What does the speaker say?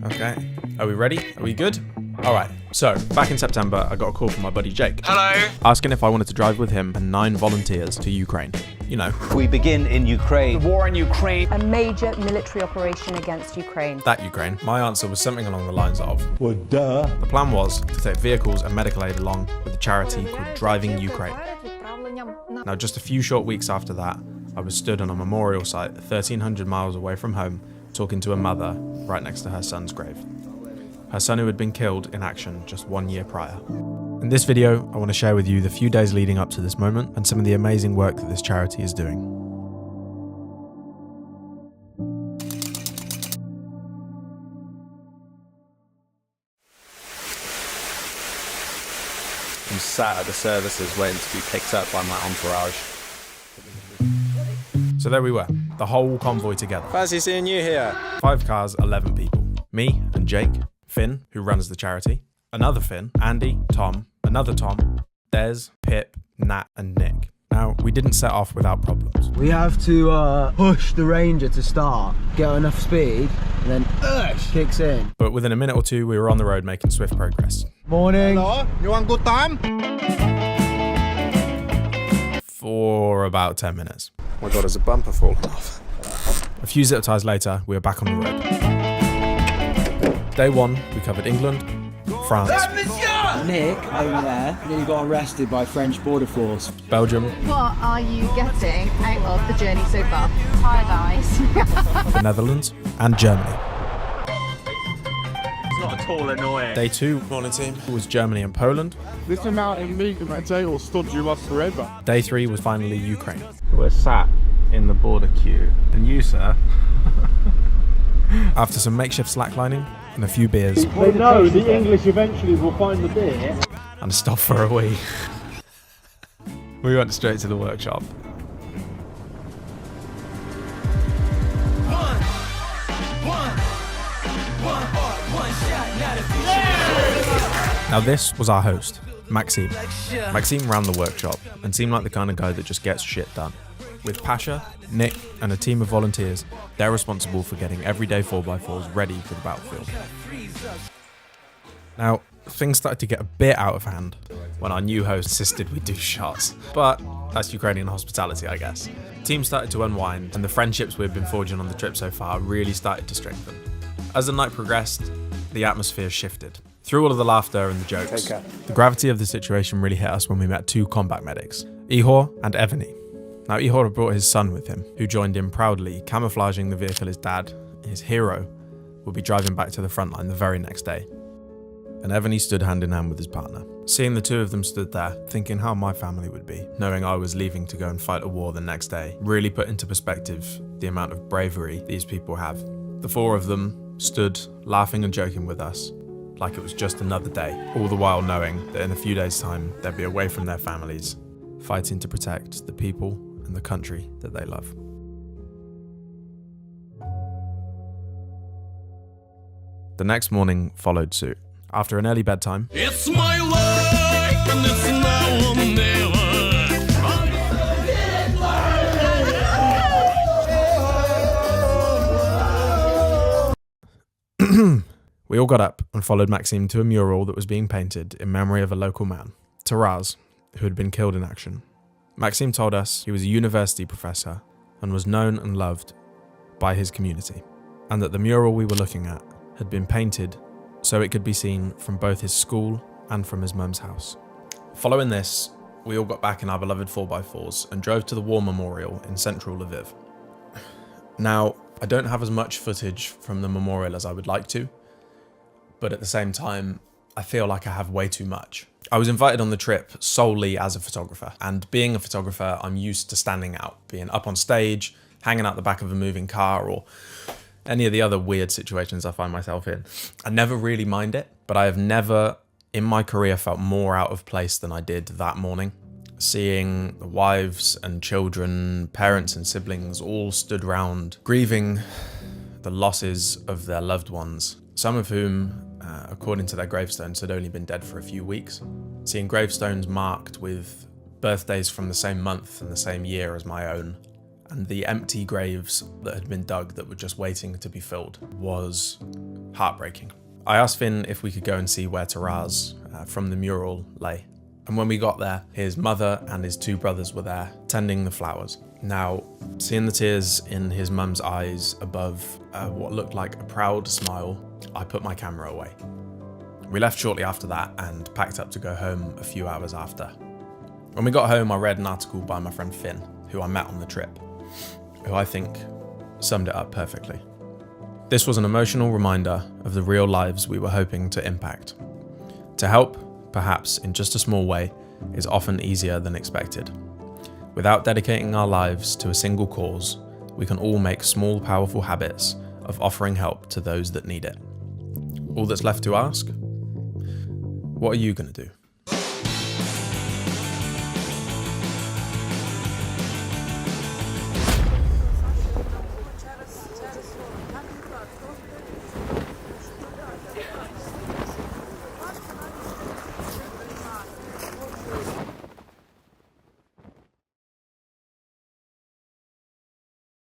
Okay, are we ready? Are we good? All right, so back in September, I got a call from my buddy Jake. Hello. Asking if I wanted to drive with him and 9 volunteers to Ukraine. You know. We begin in Ukraine. The war in Ukraine. A major military operation against Ukraine. That Ukraine. My answer was something along the lines of, Well, duh. the plan was to take vehicles and medical aid along with a charity called Driving Ukraine. Now, just a few short weeks after that, I was stood on a memorial site 1,300 miles away from home, talking to a mother right next to her son's grave. Her son who had been killed in action just 1 year prior. In this video, I want to share with you the few days leading up to this moment and some of the amazing work that this charity is doing. I'm sat at the services waiting to be picked up by my entourage. So there we were, the whole convoy together. Fancy seeing you here. 5 cars, 11 people. Me and Jake, Finn, who runs the charity, another Finn, Andy, Tom, another Tom, Des, Pip, Nat and Nick. Now, we didn't set off without problems. We have to push the Ranger to start, get enough speed, and then kicks in. But within a minute or two, we were on the road making swift progress. Morning. Hello, you want good time? For about 10 minutes. Oh my god, there's a bumper falling off. A few zip ties later, we were back on the road. Day 1, we covered England, France, Nick, over there, nearly got arrested by French border force. Belgium, What are you getting out of the journey so far? Paradise. the Netherlands, and Germany. It's not at all annoying. Day 2 Morning team. was Germany and Poland. This amount of meat in that table stood you up forever. Day 3 was finally Ukraine. We're sat in the border queue. And you, sir? After some makeshift slacklining and a few beers They know the English eventually will find the beer. and a stop for a wee, we went straight to the workshop. Now this was our host, Maxime. Maxime ran the workshop and seemed like the kind of guy that just gets shit done. With Pasha, Nick and a team of volunteers, they're responsible for getting everyday 4x4s ready for the battlefield. Now, things started to get a bit out of hand when our new host insisted we do shots, but that's Ukrainian hospitality, I guess. The team started to unwind and the friendships we've been forging on the trip so far really started to strengthen. As the night progressed, the atmosphere shifted. Through all of the laughter and the jokes, the gravity of the situation really hit us when we met 2 combat medics, Ihor and Evany. Now, Ihor had brought his son with him, who joined him proudly, camouflaging the vehicle his dad, his hero, would be driving back to the front line the very next day. And Evany stood hand in hand with his partner. Seeing the 2 of them stood there, thinking how my family would be, knowing I was leaving to go and fight a war the next day, really put into perspective the amount of bravery these people have. The 4 of them stood laughing and joking with us, like it was just another day, all the while knowing that in a few days' time, they'd be away from their families, fighting to protect the people and the country that they love. The next morning followed suit. After an early bedtime, It's my life and it's now or never. we all got up and followed Maxime to a mural that was being painted in memory of a local man, Taraz, who had been killed in action. Maxime told us he was a university professor and was known and loved by his community, and that the mural we were looking at had been painted so it could be seen from both his school and from his mum's house. Following this, we all got back in our beloved 4x4s and drove to the War Memorial in central Lviv. Now, I don't have as much footage from the memorial as I would like to, but at the same time, I feel like I have way too much. I was invited on the trip solely as a photographer, and being a photographer, I'm used to standing out, being up on stage, hanging out the back of a moving car, or any of the other weird situations I find myself in. I never really mind it, but I have never in my career felt more out of place than I did that morning. Seeing the wives and children, parents and siblings all stood round, grieving the losses of their loved ones, some of whom, according to their gravestones, had only been dead for a few weeks. Seeing gravestones marked with birthdays from the same month and the same year as my own, and the empty graves that had been dug that were just waiting to be filled was heartbreaking. I asked Finn if we could go and see where Taraz from the mural lay. And when we got there, his mother and his 2 brothers were there, tending the flowers. Now, seeing the tears in his mum's eyes above what looked like a proud smile, I put my camera away. We left shortly after that and packed up to go home a few hours after. When we got home, I read an article by my friend Finn, who I met on the trip, who I think summed it up perfectly. This was an emotional reminder of the real lives we were hoping to impact. To help, perhaps in just a small way, is often easier than expected. Without dedicating our lives to a single cause, we can all make small, powerful habits of offering help to those that need it. All that's left to ask? What are you going to do?